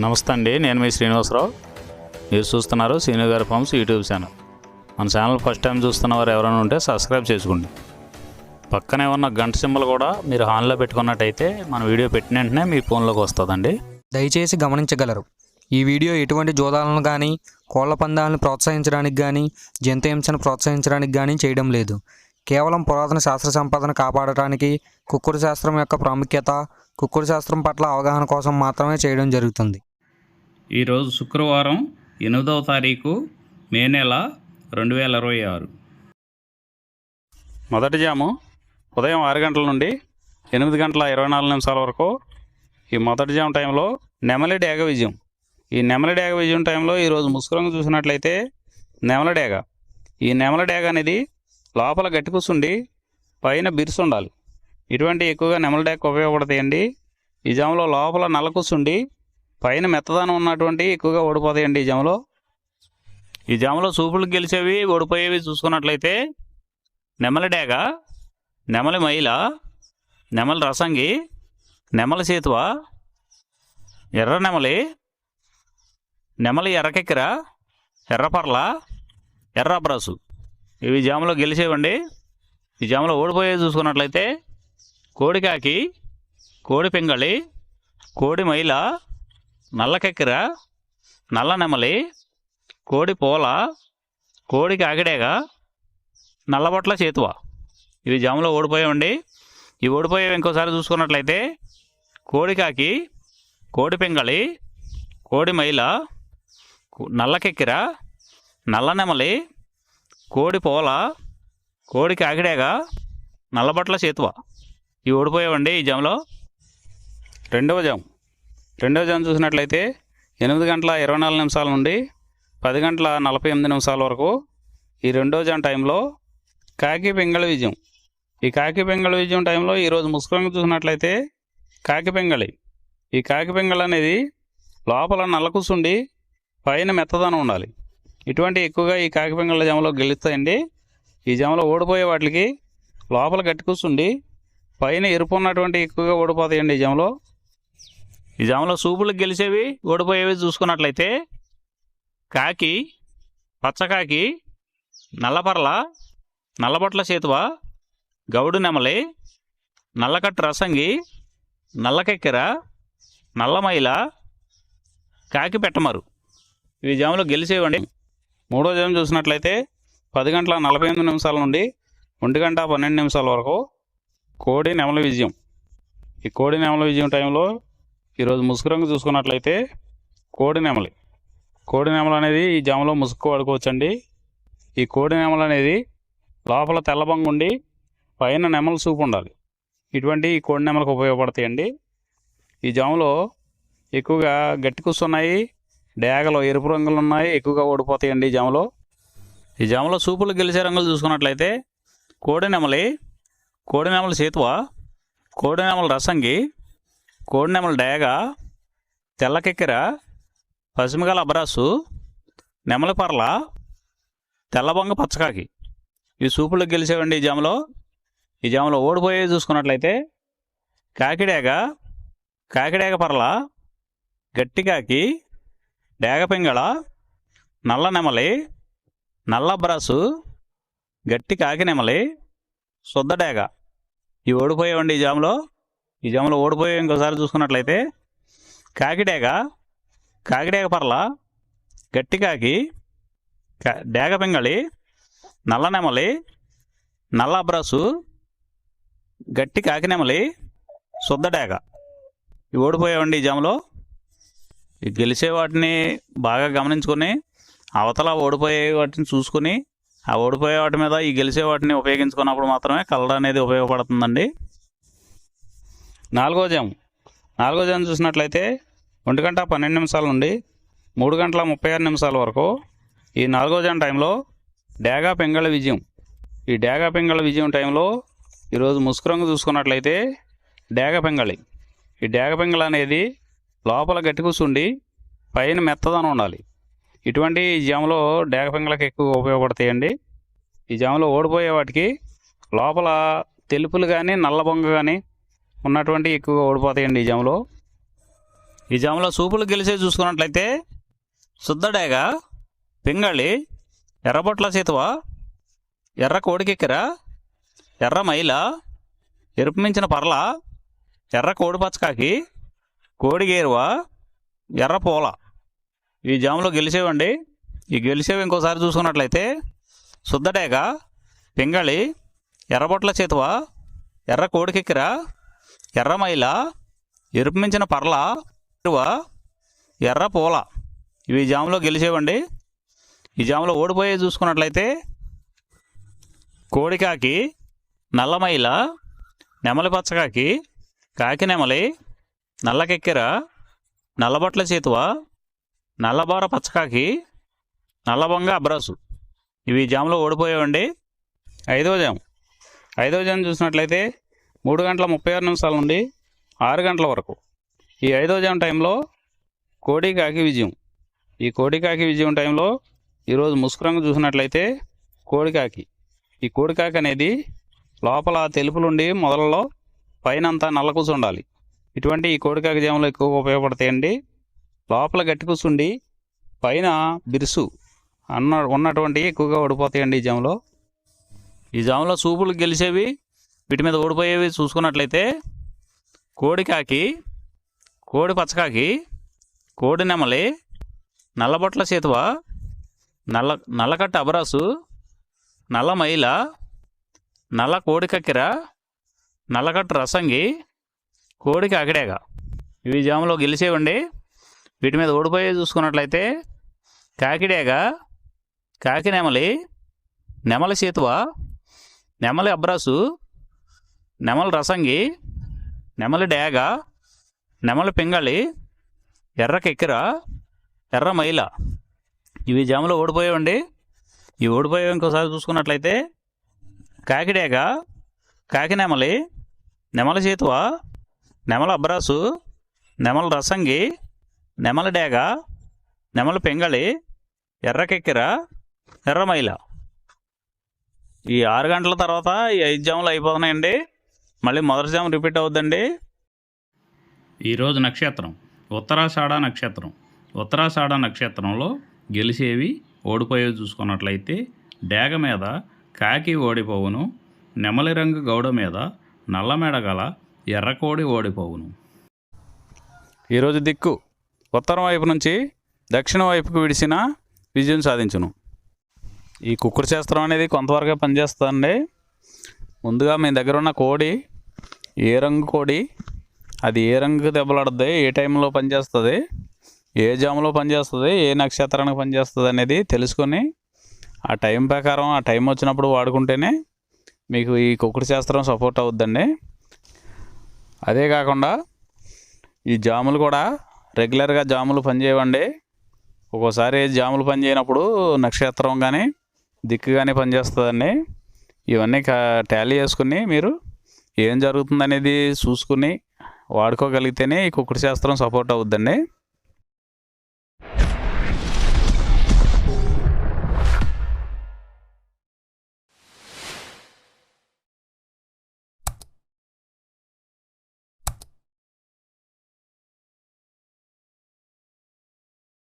నమస్తే అండి, నేను మీ శ్రీనివాసరావు. మీరు చూస్తున్నారు శ్రీను గారి ఫార్మ్స్ యూట్యూబ్ ఛానల్. మన ఛానల్ ఫస్ట్ టైం చూస్తున్న వారు ఎవరైనా ఉంటే సబ్స్క్రైబ్ చేసుకోండి. పక్కనే ఉన్న గంట సింబల్ కూడా మీరు ఆన్లో పెట్టుకున్నట్టయితే మన వీడియో పెట్టిన వెంటనే మీ ఫోన్లోకి వస్తుందండి. దయచేసి గమనించగలరు, ఈ వీడియో ఎటువంటి జోదాలను కానీ కోళ్ల పందాలను ప్రోత్సహించడానికి కానీ జంతు హింసను ప్రోత్సహించడానికి కానీ చేయడం లేదు. కేవలం పురాతన శాస్త్ర సంపదను కాపాడటానికి, కుక్కుడు శాస్త్రం యొక్క ప్రాముఖ్యత, కుక్కుడు శాస్త్రం పట్ల అవగాహన కోసం మాత్రమే చేయడం జరుగుతుంది. ఈరోజు శుక్రవారం 8వ తారీఖు మే నెల 2026. మొదటి జాము ఉదయం 6 గంటల నుండి 8 గంటల 24 నిమిషాల వరకు. ఈ మొదటి జాము టైంలో నెమలి డేగ విజయం. ఈ నెమలి డేగ విజయం టైంలో ఈరోజు ముసుగురంగు చూసినట్లయితే నెమలి డేగ. ఈ నెమలి డేగ అనేది లోపల గట్టి కూర్చుండి పైన బిరుసు ఉండాలి. ఇటువంటి ఎక్కువగా నెమలి డేగ ఉపయోగపడతాయండి. ఈ జాములో లోపల నల్ల కూర్చుండి పైన మెత్తదనం ఉన్నటువంటి ఎక్కువగా ఓడిపోతాయండి. ఈ జాములో చూపులు గెలిచేవి ఓడిపోయేవి చూసుకున్నట్లయితే నెమలి డేగ, నెమలి మైల, నెమలి రసంగి, నెమలి సేతువ, ఎర్ర నెమలి, నెమలి ఎర్రకెక్కిర, ఎర్రపర్ల, ఎర్ర బ్రసు. ఇవి జాములో గెలిచేవండి. ఈ జాములో ఓడిపోయేవి చూసుకున్నట్లయితే కోడికాకి, కోడి పింగళి, కోడి మైల, నల్లకెక్కిర, నల్ల నెమలి, కోడి పోల, కోడి కాకిడేగ, నల్లబొట్ల చేతువ. ఇవి జాములో ఓడిపోయామండి. ఇవి ఓడిపోయేవి ఇంకోసారి చూసుకున్నట్లయితే కోడికాకి, కోడి పింగళి, కోడి మైల, నల్లకెక్కిర, నల్ల నెమలి, కోడి పోల, కోడి కాకిడేగ, నల్లబొట్ల చేతువ. ఇవి ఓడిపోయావండి ఈ జాములో. రెండవ జాము చూసినట్లయితే 8 గంటల 24 నిమిషాల నుండి 10 గంటల 48 నిమిషాల వరకు. ఈ రెండవ జాము టైంలో కాకి పింగళి విజయం. ఈ కాకి పింగళి విజయం టైంలో ఈరోజు ముసుగురంగు చూసినట్లయితే కాకి పింగళి. ఈ కాకి పింగళి అనేది లోపల నల్ల కూసుండి పైన మెత్తదనం ఉండాలి. ఇటువంటి ఎక్కువగా ఈ కాకి పింగళ జాములో గెలుస్తాయండి. ఈ జాములో ఓడిపోయే వాటికి లోపల గట్టి కూర్చుండి పైన ఎరుపు ఉన్నటువంటి ఎక్కువగా ఓడిపోతాయండి. ఈ జాములో సూపులకు గెలిచేవి ఓడిపోయేవి చూసుకున్నట్లయితే కాకి, పచ్చకాకి, నల్లపర్ల, నల్లబొట్ల చేతువ, గౌడు నెమలి, నల్లకట్టు రసంగి, నల్లకెక్కెర, నల్లమైల, కాకి పెట్టమరు. ఇవి జాములో గెలిచేవండి. మూడో జాము చూసినట్లయితే 10 గంటల 48 నిమిషాల నుండి 1 గంట 12 నిమిషాల వరకు కోడి నెమలి విజయం. ఈ కోడి నెమలి విజయం టైంలో ఈరోజు ముసుగురంగు చూసుకున్నట్లయితే కోడి నెమలి అనేది ఈ జాములో ముసుగు వాడుకోవచ్చండి. ఈ కోడి నెమలి అనేది లోపల తెల్లబంగు ఉండి పైన నెమలి సూపు ఉండాలి. ఇటువంటి ఈ కోడి నెమలకు ఉపయోగపడతాయండి. ఈ జాములో ఎక్కువగా గట్టి కూర్చున్నాయి, డేగలో ఎరుపు రంగులు ఉన్నాయి, ఎక్కువగా ఓడిపోతాయండి ఈ జాములో సూపులు గెలిచే రంగులు చూసుకున్నట్లయితే కోడి నెమలి సేతువ, కోడి నెమలి రసంగి, కోడి నెమలి డేగ, తెల్లకెక్కిర, పసిమిగల అబ్రాసు, నెమలి పర్ల, తెల్లబొంగ పచ్చకాకి. ఈ సూపులకు గెలిచేవండి ఈ జాములో ఓడిపోయేవి చూసుకున్నట్లయితే కాకిడేగ పర్ల, గట్టికాకి, డేగ పింగళ, నల్ల నెమలి, నల్ల బ్రాసు, గట్టి కాకి నెమలి, శుద్ధ డేగ. ఇవి ఓడిపోయేవండి ఈ జాములో ఓడిపోయే ఇంకోసారి చూసుకున్నట్లయితే కాకిడేగ పర్ల, గట్టి కాకి, డేగ పింగళి, నల్ల నెమలి, నల్ల బ్రాసు, గట్టి కాకి నెమలి, శుద్ధ డేగ. ఇవి ఓడిపోయేవండి ఈ జాములో. ఈ గెలిచే వాటిని బాగా గమనించుకొని అవతల ఓడిపోయే వాటిని చూసుకుని ఆ ఓడిపోయే వాటి మీద ఈ గెలిచే వాటిని ఉపయోగించుకున్నప్పుడు మాత్రమే కలర్ అనేది ఉపయోగపడుతుందండి. నాలుగో జాము చూసినట్లయితే 1 గంట 12 నిమిషాల నుండి 3 గంటల 36 నిమిషాల వరకు. ఈ 4వ జాము టైంలో డేగ పింగళి విజయం. ఈ డేగ పింగళి విజయం టైంలో ఈరోజు ముసుగురంగు చూసుకున్నట్లయితే డేగ పింగళి. ఈ డేగ పింగళి అనేది లోపల గట్టి కూర్చుండి పైన మెత్తదనం ఉండాలి. ఇటువంటి ఈ జాములో డేగ పింగళకి ఎక్కువ ఉపయోగపడతాయండి. ఈ జాములో ఓడిపోయే వాటికి లోపల తెలుపులు కానీ నల్ల బొంగ కానీ ఉన్నటువంటి ఎక్కువగా ఓడిపోతాయండి ఈ జాములో. ఈ జాములో సూపులు గెలిచే చూసుకున్నట్లయితే శుద్ధడేగ, పింగళి, ఎర్రబొట్ల చేతువ, ఎర్ర కోడికెక్కెర, ఎర్ర మైల, ఎరుపు మించిన పర్ల, ఎర్ర కోడి పచ్చకాకి, కోడి గేరువ, ఎర్ర పూల. ఈ జాములో గెలిచేవండి. ఈ గెలిచేవి ఇంకోసారి చూసుకున్నట్లయితే శుద్ధడేగ, పింగళి, ఎర్రబొట్ల చేతువ, ఎర్ర కోడికెక్కెర, ఎర్ర మైల, ఎరుపు మించిన పర్ల, ఎర్ర పూల. ఇవి జాములో గెలిచేవండి. ఈ జాములో ఓడిపోయే చూసుకున్నట్లయితే కోడికాకి, నల్లమైల, నెమలి పచ్చకాకి, కాకి నెమలి, నల్లకెక్కెర, నల్లబొట్ల చేతువ, నల్లబోర పచ్చకాకి, నల్లబొంగ అబ్రాసు. ఇవి జాములో ఓడిపోయేవండి. ఐదవ జాము చూసినట్లయితే 3:36 నుండి 6 గంటల వరకు. ఈ 5వ జాము టైంలో కోడికాకి విజయం. ఈ కోడికాకి విజయం టైంలో ఈరోజు ముసుగు రంగు చూసినట్లయితే కోడికాకి. ఈ కోడికాకి అనేది లోపల తెలుపులుండి మొదలలో పైన అంతా నల్ల కూసు ఉండాలి. ఇటువంటి ఈ కోడికాకి జాములు ఎక్కువగా ఉపయోగపడతాయండి. లోపల గట్టి కూసుండి పైన బిరుసు ఉన్నటువంటి ఎక్కువగా ఓడిపోతాయండి ఈ జాములో. ఈ జాములో సూపులు గెలిచేవి, వీటి మీద ఓడిపోయేవి చూసుకున్నట్లయితే కోడికాకి, కోడి పచ్చకాకి, కోడి నెమలి, నల్లబొట్ల చేతువ, నల్లకట్ట అబరాసు, నల్ల మైల, నల్ల కోడి కక్కెర, నల్లకట్ట రసంగి, కోడి కాకిడేగ. ఇవి జాములో గెలిచేవండి. వీటి మీద ఓడిపోయే చూసుకున్నట్లయితే కాకిడేగ, కాకి నెమలి, నెమలి చేతువ, నెమలి అబ్రాసు, నెమలి రసంగి, నెమలి డేగ, నెమలి పింగళి, ఎర్ర కెక్కెర, ఎర్ర మైల. ఇవి జాములో ఓడిపోయేవండి. ఈ ఓడిపోయేవి ఇంకోసారి చూసుకున్నట్లయితే కాకిడేగ, కాకి నెమలి, నెమలి చేతువ, నెమలి అబ్రాసు, నెమలి రసంగి, నెమలి డేగ, నెమలి పింగళి, ఎర్ర కెక్కెర, ఎర్ర మైల. ఈ 6 గంటల తర్వాత ఈ 5 జాములు అయిపోతున్నాయండి. మళ్ళీ మొదటి జాము రిపీట్ అవుద్దండి. ఈరోజు నక్షత్రం ఉత్తరాషాఢ నక్షత్రం. ఉత్తరాషాఢ నక్షత్రంలో గెలిచేవి ఓడిపోయేవి చూసుకున్నట్లయితే డేగ మీద కాకి ఓడిపోవును, నెమలి రంగు గౌడ మీద నల్ల మెడగల ఎర్రకోడి ఓడిపోవును. ఈరోజు దిక్కు ఉత్తరం వైపు నుంచి దక్షిణం వైపుకు విడిసిన విజయం సాధించును. ఈ కుక్కుడు శాస్త్రం అనేది కొంతవరకే పనిచేస్తుందండి. ముందుగా మీ దగ్గర ఉన్న కోడి ఏ రంగు కోడి, అది ఏ రంగు దెబ్బలాడుద్ది, ఏ టైంలో పనిచేస్తుంది, ఏ జాములో పనిచేస్తుంది, ఏ నక్షత్రానికి పనిచేస్తుంది అనేది తెలుసుకొని ఆ టైం ప్రకారం ఆ టైం వచ్చినప్పుడు వాడుకుంటేనే మీకు ఈ కుక్కుడు శాస్త్రం సపోర్ట్ అవుద్దండి. అదే కాకుండా ఈ జాములు కూడా రెగ్యులర్గా జాములు పనిచేయవండి. ఒక్కోసారి జాములు పనిచేయనప్పుడు నక్షత్రం కానీ దిక్కు కానీ పనిచేస్తుందండి. ఇవన్నీ టాలీ చేసుకుని మీరు ఏం జరుగుతుందనేది చూసుకుని వాడుకోగలిగితేనే ఈ కుక్కుడు శాస్త్రం సపోర్ట్ అవుద్దండి.